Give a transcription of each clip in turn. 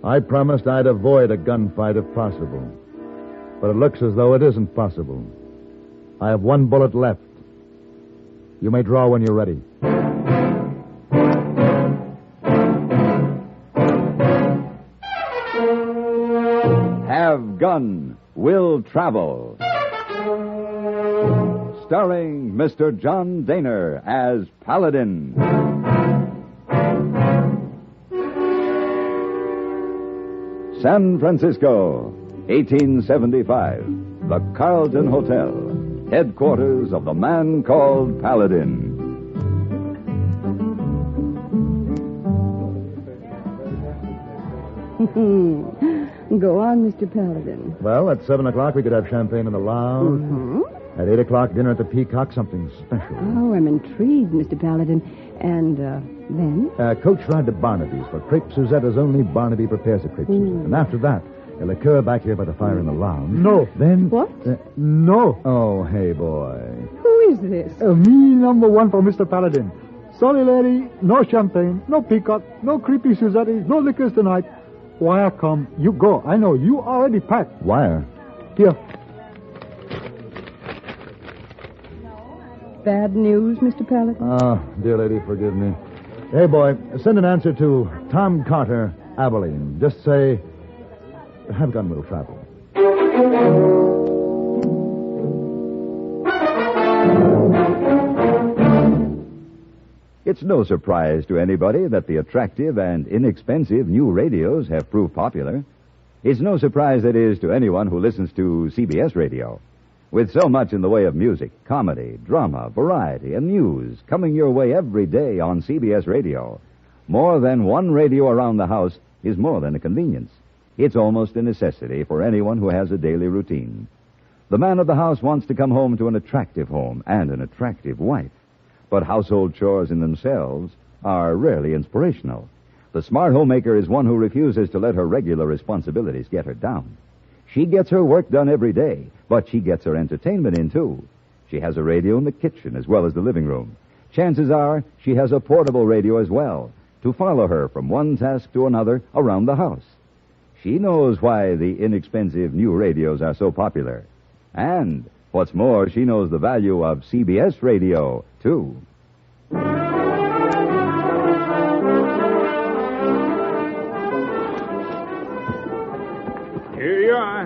I promised I'd avoid a gunfight if possible. But it looks as though it isn't possible. I have one bullet left. You may draw when you're ready. Have Gun, Will Travel. Starring Mr. John Dehner as Paladin. San Francisco, 1875. The Carlton Hotel, headquarters of the man called Paladin. Go on, Mr. Paladin. Well, at 7 o'clock we could have champagne in the lounge. Mm-hmm. At 8 o'clock, dinner at the Peacock, something special. Oh, I'm intrigued, Mr. Paladin. And, then? Coach ride to Barnaby's for crepe Suzette, as only Barnaby prepares a crepe Suzette. And after that, a liqueur back here by the fire in the lounge. No. Then... What? No. Oh, hey, boy. Who is this? Me number one for Mr. Paladin. Sorry, lady. No champagne, no peacock, no creepy Suzette, no liquors tonight. Wire come. You go. I know. You already packed. Wire? Here. Bad news, Mr. Paladin? Oh, dear lady, forgive me. Hey, boy, send an answer to Tom Carter, Abilene. Just say, have gun, will travel. It's no surprise to anybody that the attractive and inexpensive new radios have proved popular. It's no surprise, that is, to anyone who listens to CBS radio. With so much in the way of music, comedy, drama, variety, and news coming your way every day on CBS radio, more than one radio around the house is more than a convenience. It's almost a necessity for anyone who has a daily routine. The man of the house wants to come home to an attractive home and an attractive wife. But household chores in themselves are rarely inspirational. The smart homemaker is one who refuses to let her regular responsibilities get her down. She gets her work done every day, but she gets her entertainment in, too. She has a radio in the kitchen as well as the living room. Chances are she has a portable radio as well to follow her from one task to another around the house. She knows why the inexpensive new radios are so popular. And what's more, she knows the value of CBS radio, too. Here you are.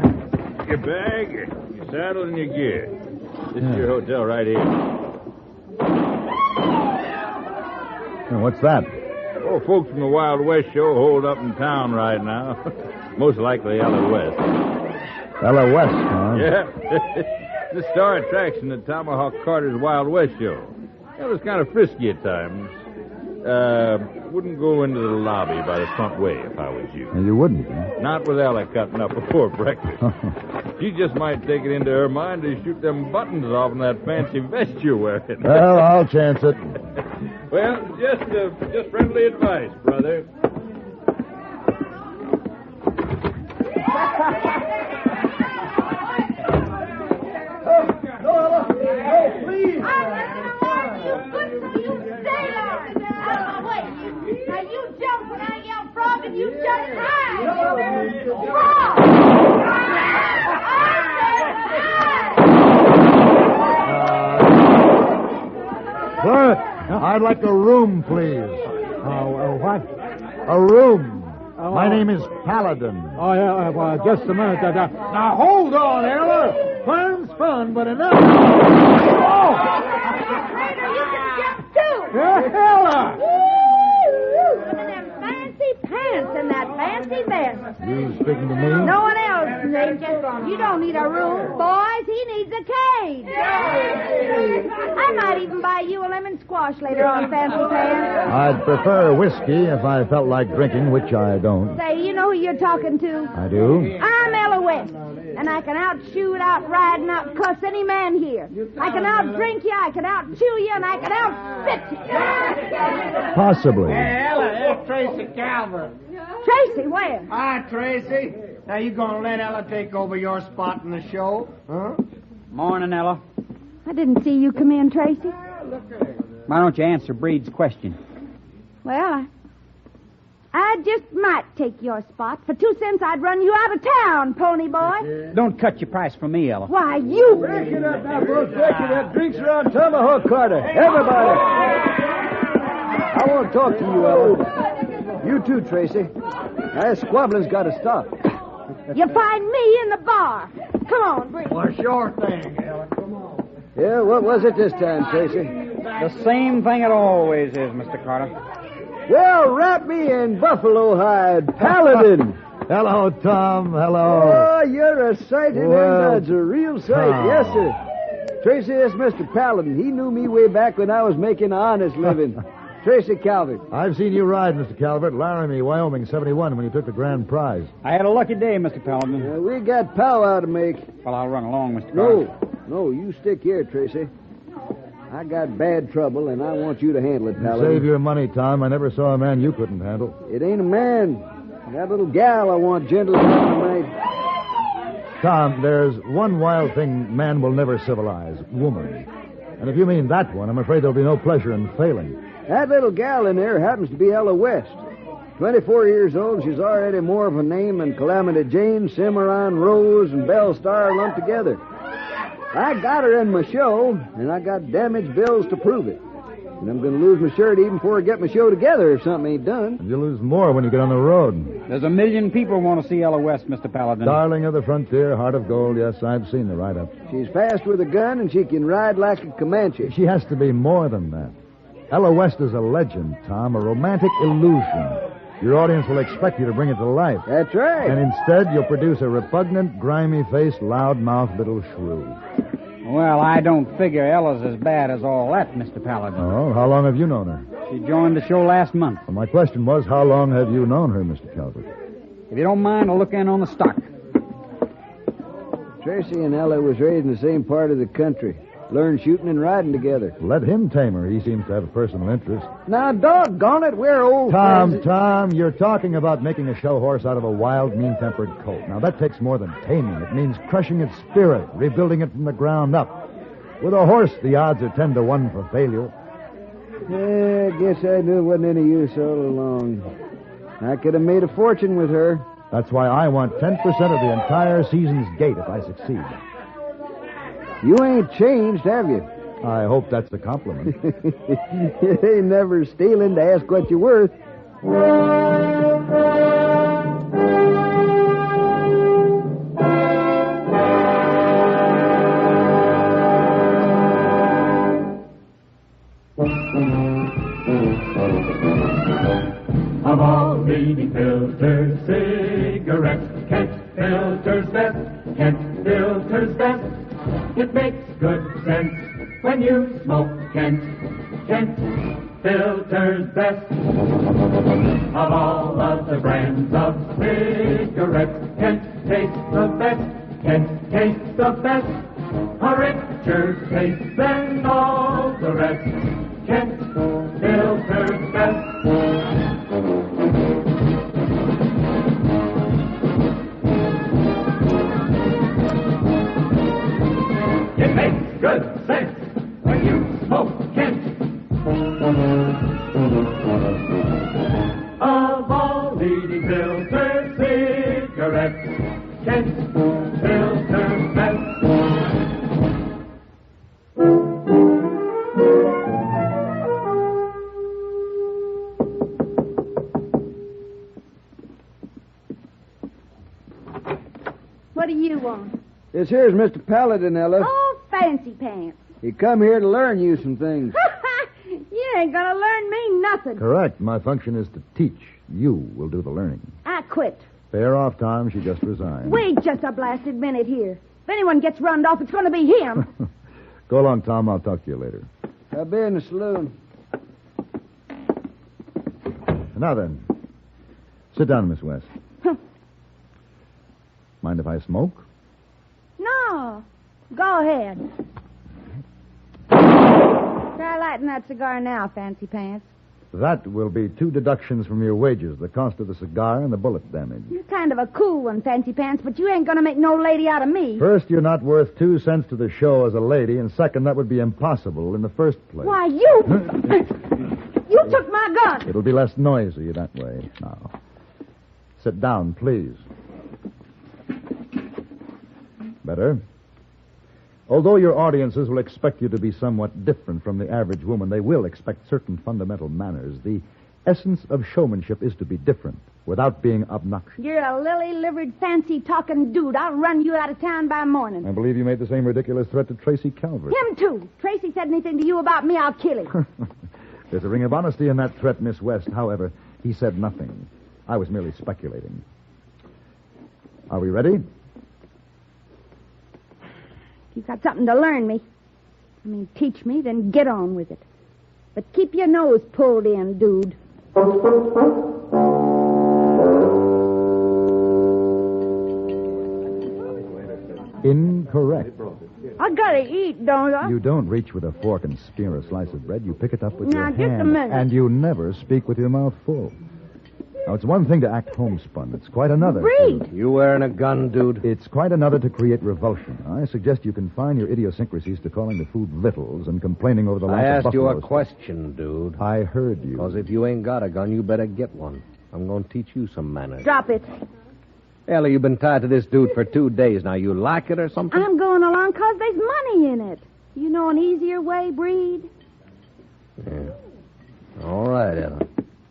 Your bag, your saddle, and your gear. This is your hotel right here. What's that? Oh, folks from the Wild West show hold up in town right now. Most likely Ella West. Ella West, huh? Yeah. The star attraction at Tomahawk Carter's Wild West show. It was kind of frisky at times. Wouldn't go into the lobby by the front way if I was you. And you wouldn't, huh? Not with Ella cutting up before breakfast. She just might take it into her mind to shoot them buttons off in that fancy vest you're wearing. Well, I'll chance it. Well, just friendly advice, brother. You just hide! Frog! Clerk, I'd like a room, please. What? A room. My name is Paladin. Oh, yeah, just a minute. Now, hold on, Ella. Fun's fun, but enough. Oh! Trader, you can jump, too! Ella! Look at them fancy pants and that fancy vest. You speaking to me? No one else, Major. You don't need a room, boys. He needs a cage. I might even buy you a lemon squash later on, fancy pants. I'd prefer whiskey if I felt like drinking, which I don't. Say, you know who you're talking to? I do? I'm Ella West, and I can outshoot, outride, and outcuss any man here. I can outdrink you, I can outchew you, and I can outspit you. Possibly. Hey, Ella, it's Tracy Calvert. Tracy, where? Hi, Tracy. Now, you gonna let Ella take over your spot in the show? Huh? Morning, Ella. I didn't see you come in, Tracy. Why don't you answer Breed's question? Well, I just might take your spot. For 2 cents, I'd run you out of town, pony boy. Don't cut your price for me, Ella. Why, you... Break it up now, folks. Break it up. Drinks are on Tomahawk Carter. Everybody. I want to talk to you, Ella. You too, Tracy. That squabbling's got to stop. You find me in the bar. Come on, bring Well, sure thing, Ella. Come on. Yeah, what was it this time, Tracy? The same thing it always is, Mr. Carter. Well, wrap me in buffalo hide, Paladin. Hello, Tom. Hello. Oh, you're a sight, and Well, that's a real sight. Tom. Yes, sir. Tracy, that's Mr. Paladin. He knew me way back when I was making an honest living. Tracy Calvert. I've seen you ride, Mr. Calvert, Laramie, Wyoming, 71, when you took the grand prize. I had a lucky day, Mr. Paladin. We got powwow to make. Well, I'll run along, Mr. Carter. No, you stick here, Tracy. I got bad trouble, and I want you to handle it, Paladin. Save your money, Tom. I never saw a man you couldn't handle. It ain't a man. That little gal I want gentle tonight. Tom, there's one wild thing man will never civilize, woman. And if you mean that one, I'm afraid there'll be no pleasure in failing. That little gal in there happens to be Ella West. 24 years old, she's already more of a name than Calamity Jane, Cimarron Rose, and Belle Star lumped together. I got her in my show, and I got damage bills to prove it. And I'm going to lose my shirt even before I get my show together if something ain't done. And you'll lose more when you get on the road. There's a million people want to see Ella West, Mr. Paladin. Darling of the frontier, heart of gold, yes, I've seen the write-up. She's fast with a gun, and she can ride like a Comanche. She has to be more than that. Ella West is a legend, Tom, a romantic illusion. Your audience will expect you to bring it to life. That's right. And instead, you'll produce a repugnant, grimy-faced, loud-mouthed little shrew. Well, I don't figure Ella's as bad as all that, Mr. Paladin. Oh, how long have you known her? She joined the show last month. Well, my question was, how long have you known her, Mr. Calvert? If you don't mind, I'll look in on the stock. Tracy and Ella was raised in the same part of the country. Learned shooting and riding together. Let him tame her. He seems to have a personal interest. Now, doggone it, we're old friends. Tom, you're talking about making a show horse out of a wild, mean-tempered colt. Now, that takes more than taming. It means crushing its spirit, rebuilding it from the ground up. With a horse, the odds are 10 to 1 for failure. Yeah, I guess I knew it wasn't any use all along. I could have made a fortune with her. That's why I want 10% of the entire season's gate if I succeed. You ain't changed, have you? I hope that's a compliment. You ain't never stealing to ask what you're worth. Of all leading filters, cigarettes, Kent filters best, Kent filters best. It makes good sense when you smoke Kent. Kent filters best. Of all of the brands of cigarettes, Kent tastes the best. Kent tastes the best. A richer taste than all the rest. Kent filters best. It makes good sense when you smoke Kent. Of all leading filter cigarettes, Kent filters best. What do you want? This here's Mr. Paladin, Ella. Oh, fancy pants. He come here to learn you some things. You ain't gonna learn me nothing. Correct. My function is to teach. You will do the learning. I quit. Fair off, Tom. She just resigned. Wait just a blasted minute here. If anyone gets runned off, it's gonna be him. Go along, Tom. I'll talk to you later. I'll be in the saloon. Now then, sit down, Miss West. Mind if I smoke? No. Go ahead. Try lighting that cigar now, fancy pants. That will be 2 deductions from your wages, the cost of the cigar and the bullet damage. You're kind of a cool one, fancy pants, but you ain't gonna make no lady out of me. First, you're not worth 2 cents to the show as a lady, and second, that would be impossible in the first place. Why, you... You took my gun. It'll be less noisy that way. Now, sit down, please. Better. Although your audiences will expect you to be somewhat different from the average woman, they will expect certain fundamental manners. The essence of showmanship is to be different without being obnoxious. You're a lily-livered, fancy-talking dude. I'll run you out of town by morning. I believe you made the same ridiculous threat to Tracy Calvert. Him, too. Tracy said anything to you about me, I'll kill him. There's a ring of honesty in that threat, Miss West. However, he said nothing. I was merely speculating. Are we ready? If you've got something to learn me, teach me, then get on with it. But keep your nose pulled in, dude. Incorrect. I gotta eat, don't I? You don't reach with a fork and spear a slice of bread. You pick it up with your Now, hand. just a minute. And you never speak with your mouth full. Now, it's one thing to act homespun. It's quite another. Breed. You wearing a gun, dude? It's quite another to create revulsion. I suggest you confine your idiosyncrasies to calling the food vittles and complaining over the loss I of asked you a buffaloes. question, dude. I heard you. Because if you ain't got a gun, you better get one. I'm going to teach you some manners. Drop it. Ellie, you've been tied to this dude for 2 days now. You like it or something? I'm going along 'cause there's money in it. You know an easier way, Breed? Yeah. All right, Ella.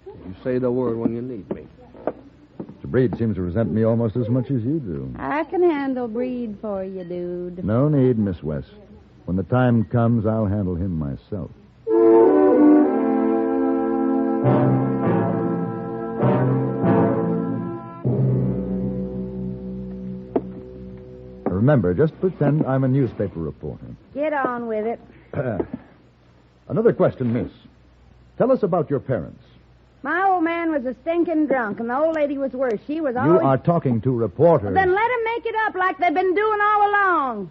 You say the word when you need me. Mr. Breed seems to resent me almost as much as you do. I can handle Breed for you, dude. No need, Miss West. When the time comes, I'll handle him myself. Remember, just pretend I'm a newspaper reporter. Get on with it. Another question, miss. Tell us about your parents. My old man was a stinking drunk, and the old lady was worse. She was always... You are talking to reporters. Then let them make it up like they've been doing all along.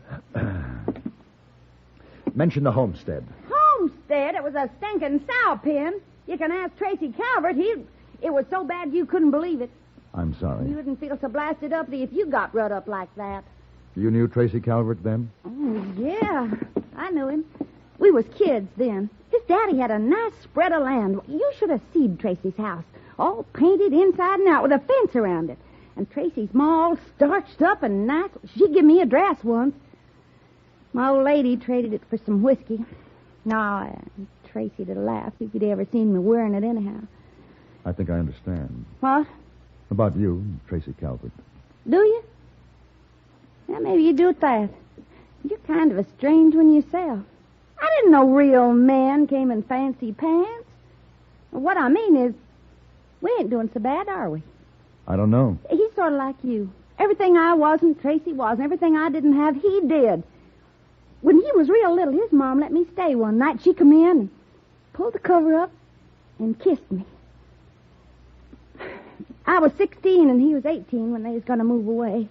Mention the homestead. Homestead? It was a stinking sow pen. You can ask Tracy Calvert. It was so bad you couldn't believe it. I'm sorry. You wouldn't feel so blasted uppity if you got rut up like that. You knew Tracy Calvert then? Oh, yeah. I knew him. We was kids then. His daddy had a nice spread of land. You should have seen Tracy's house. All painted inside and out with a fence around it. And Tracy's ma all starched up and nice. She give me a dress once. My old lady traded it for some whiskey. Now, Tracy'd have laughed if he'd ever seen me wearing it anyhow. I think I understand. What? About you, Tracy Calvert. Do you? Yeah, maybe you do that. You're kind of a strange one yourself. I didn't know real men came in fancy pants. What I mean is, we ain't doing so bad, are we? I don't know. He's sort of like you. Everything I wasn't, Tracy was, and everything I didn't have, he did. When he was real little, his mom let me stay one night. She come in and pulled the cover up and kissed me. I was 16 and he was 18 when they was going to move away.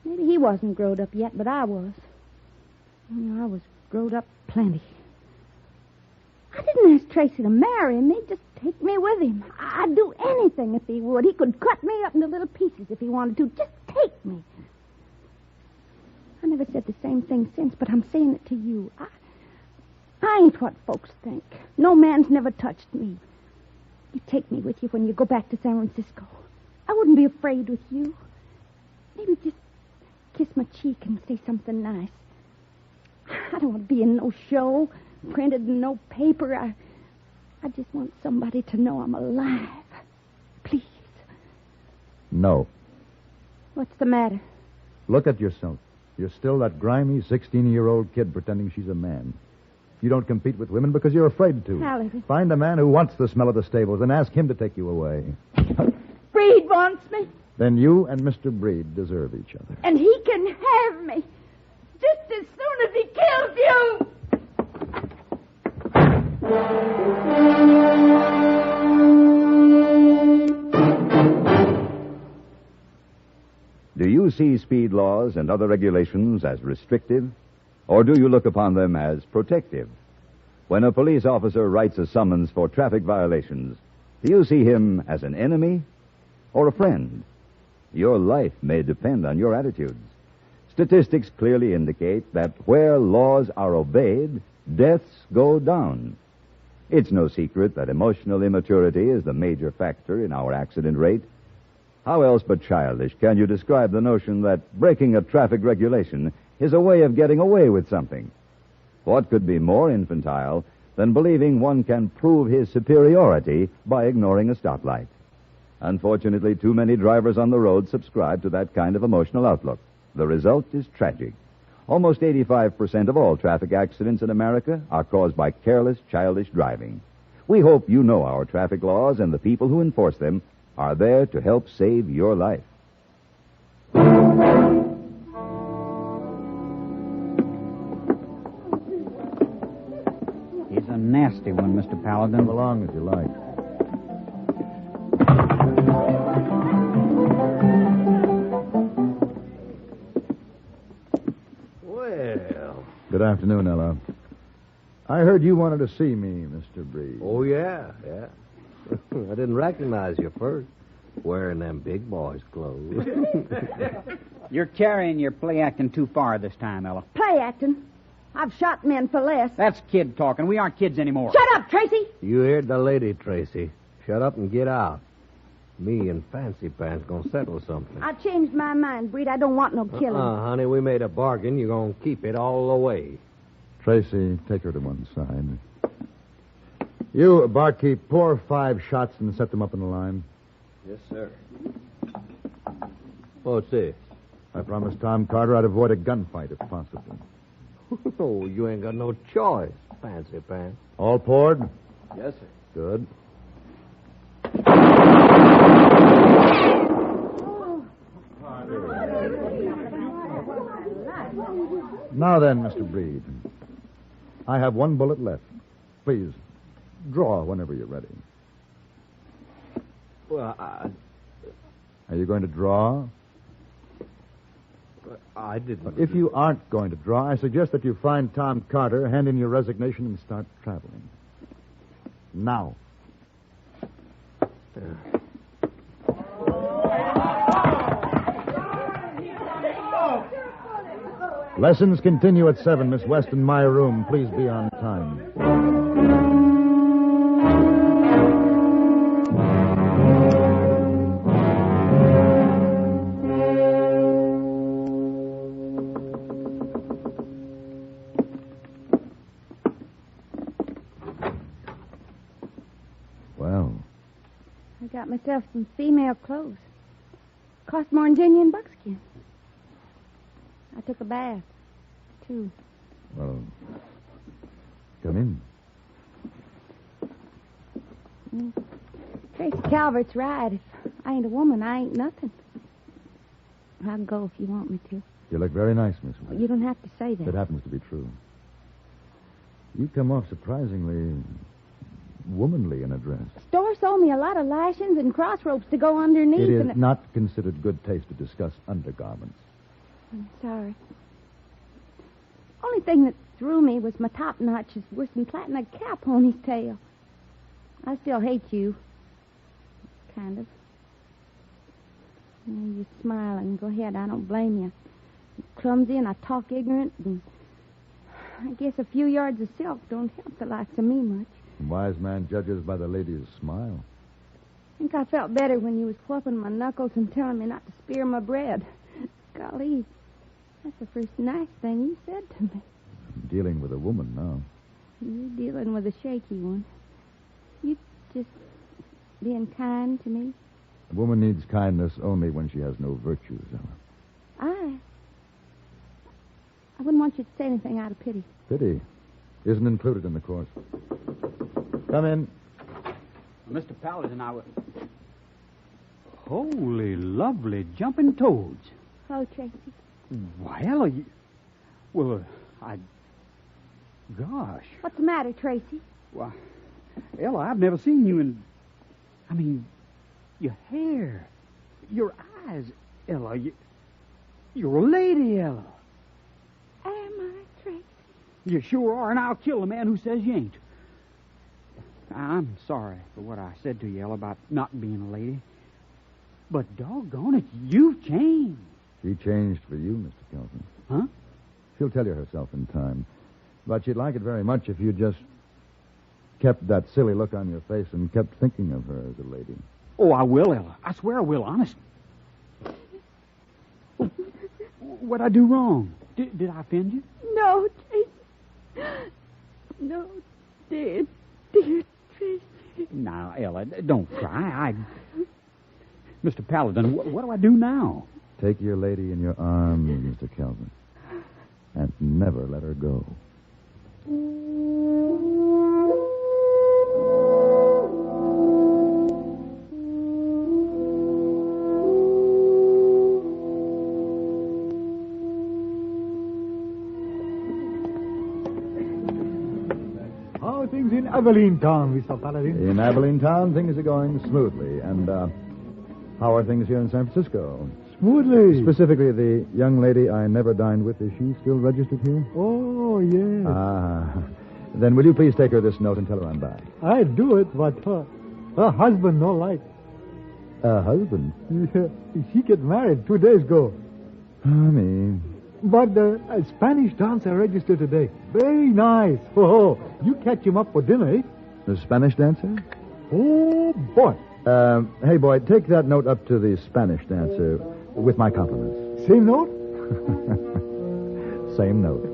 Maybe he wasn't growed up yet, but I was. I was growed up plenty. I didn't ask Tracy to marry me, just take me with him. I'd do anything if he would. He could cut me up into little pieces if he wanted to. Just take me. I never said the same thing since, but I'm saying it to you. I ain't what folks think. No man's never touched me. You take me with you when you go back to San Francisco. I wouldn't be afraid with you. Maybe just kiss my cheek and say something nice. I don't want to be in no show, printed in no paper. I just want somebody to know I'm alive. Please. No. What's the matter? Look at yourself. You're still that grimy 16-year-old kid pretending she's a man. You don't compete with women because you're afraid to. Paladin. Find a man who wants the smell of the stables and ask him to take you away. Breed wants me. Then you and Mr. Breed deserve each other. And he can have me. Just as soon as he kills you. Do you see speed laws and other regulations as restrictive, or do you look upon them as protective? When a police officer writes a summons for traffic violations, do you see him as an enemy or a friend? Your life may depend on your attitudes. Statistics clearly indicate that where laws are obeyed, deaths go down. It's no secret that emotional immaturity is the major factor in our accident rate. How else but childish can you describe the notion that breaking a traffic regulation is a way of getting away with something? What could be more infantile than believing one can prove his superiority by ignoring a stoplight? Unfortunately, too many drivers on the road subscribe to that kind of emotional outlook. The result is tragic. Almost 85% of all traffic accidents in America are caused by careless, childish driving. We hope you know our traffic laws and the people who enforce them are there to help save your life. He's a nasty one, Mr. Paladin. Come along as you like. Well. Good afternoon, Ella. I heard you wanted to see me, Mr. Breed. Oh, yeah. I didn't recognize you first. Wearing them big boys' clothes. You're carrying your play acting too far this time, Ella. Play acting. I've shot men for less. That's kid talking. We aren't kids anymore. Shut up, Tracy! You heard the lady, Tracy. Shut up and get out. Me and Fancy Pants gonna settle something. I changed my mind, Breed. I don't want no killing. Honey, we made a bargain. You're gonna keep it all the way. Tracy, take her to one side. You, barkeep, pour 5 shots and set them up in a line. Yes, sir. What's this? I promised Tom Carter I'd avoid a gunfight if possible. Oh, you ain't got no choice, Fancy Pants. All poured? Yes, sir. Good. Now then, Mr. Breed. I have 1 bullet left. Please, draw whenever you're ready. Well, Are you going to draw? I didn't. If you aren't going to draw, I suggest that you find Tom Carter, hand in your resignation, and start traveling. Now. Lessons continue at 7, Miss West, in my room. Please be on time. Well, I got myself some female clothes. Cost more than genuine buckskin. I took a bath, too. well, come in. Tracy Calvert's right. If I ain't a woman, I ain't nothing. I can go if you want me to. You look very nice, Miss West. You don't have to say that. That happens to be true. You come off surprisingly womanly in a dress. Store sold me a lot of lashings and cross ropes to go underneath. It is and not considered good taste to discuss undergarments. I'm sorry. Only thing that threw me was my top notch is worse than plaiting a cow pony's tail. I still hate you. Kind of. You smiling. Go ahead. I don't blame you. You're clumsy and I talk ignorant. And I guess a few yards of silk don't help the likes of me much. A wise man judges by the lady's smile. I think I felt better when you was whooping my knuckles and telling me not to spear my bread. Golly, that's the first nice thing you said to me. I'm dealing with a woman now. You're dealing with a shaky one. You just being kind to me. A woman needs kindness only when she has no virtues, Ella. I wouldn't want you to say anything out of pity. Pity isn't included in the course. Come in. Mr. Paladin, I would... Holy, lovely jumping toads. Oh, Tracy. Why, Ella, you... Well, Gosh. What's the matter, Tracy? Why, Ella, I've never seen you in... I mean, your hair, your eyes, Ella. You're a lady, Ella. Am I, Tracy? You sure are, and I'll kill the man who says you ain't. I'm sorry for what I said to you, Ella, about not being a lady. But doggone it, you've changed. She changed for you, Mr. Carlton. Huh? She'll tell you herself in time. But she'd like it very much if you'd just kept that silly look on your face and kept thinking of her as a lady. Oh, I will, Ella. I swear I will, honest. What'd I do wrong? Did I offend you? No, Tracy. No, dear Tracy. Now, Ella, don't cry. Mr. Paladin, what do I do now? Take your lady in your arms, Mr. Kelvin, and never let her go. How are things in Abilene Town, Mr. Paladin? In Abilene Town, things are going smoothly. And how are things here in San Francisco? Smoothly. Specifically, the young lady I never dined with, is she still registered here? Oh, yes. Then will you please take her this note and tell her I'm back? I'd do it, but her husband no like. Husband? Yeah, she get married 2 days ago. Me. But a Spanish dancer registered today. Very nice. Oh, you catch him up for dinner, eh? The Spanish dancer? Oh, boy. Hey, boy, take that note up to the Spanish dancer with my compliments. Same note? Same note.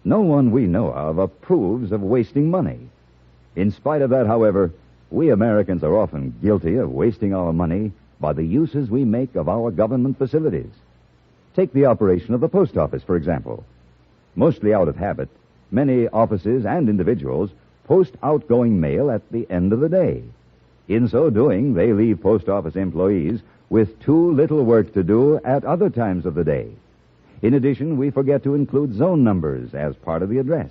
No one we know of approves of wasting money. In spite of that, however, we Americans are often guilty of wasting our money by the uses we make of our government facilities. Take the operation of the post office, for example. Mostly out of habit, many offices and individuals post outgoing mail at the end of the day. In so doing, they leave post office employees with too little work to do at other times of the day. In addition, we forget to include zone numbers as part of the address.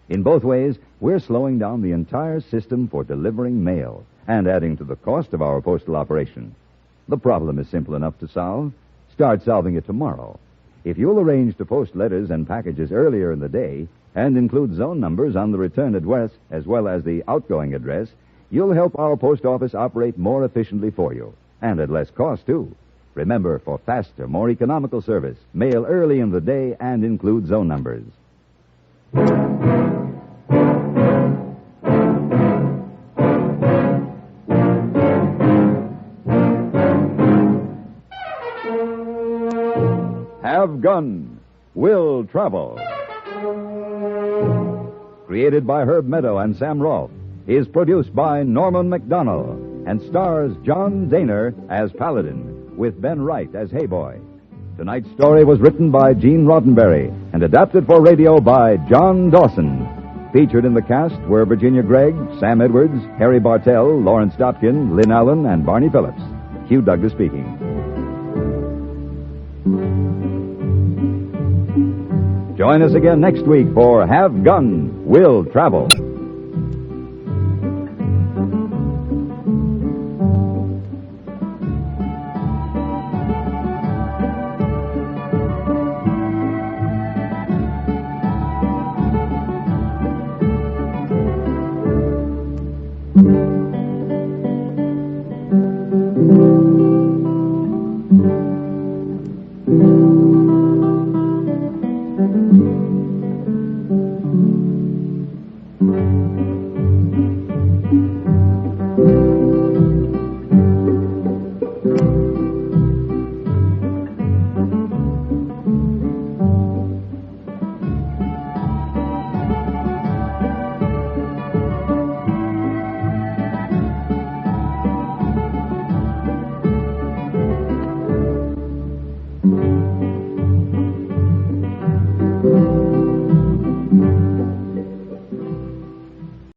In both ways, we're slowing down the entire system for delivering mail and adding to the cost of our postal operation. The problem is simple enough to solve. Start solving it tomorrow. If you'll arrange to post letters and packages earlier in the day and include zone numbers on the return address as well as the outgoing address, you'll help our post office operate more efficiently for you, and at less cost, too. Remember, for faster, more economical service, mail early in the day and include zone numbers. Have Gun, Will Travel. Created by Herb Meadow and Sam Rolfe, is produced by Norman McDonnell and stars John Dehner as Paladin, with Ben Wright as Hayboy. Tonight's story was written by Gene Roddenberry and adapted for radio by John Dawson. Featured in the cast were Virginia Gregg, Sam Edwards, Harry Bartell, Lawrence Stopkin, Lynn Allen, and Barney Phillips. Hugh Douglas speaking. Join us again next week for Have Gun, Will Travel.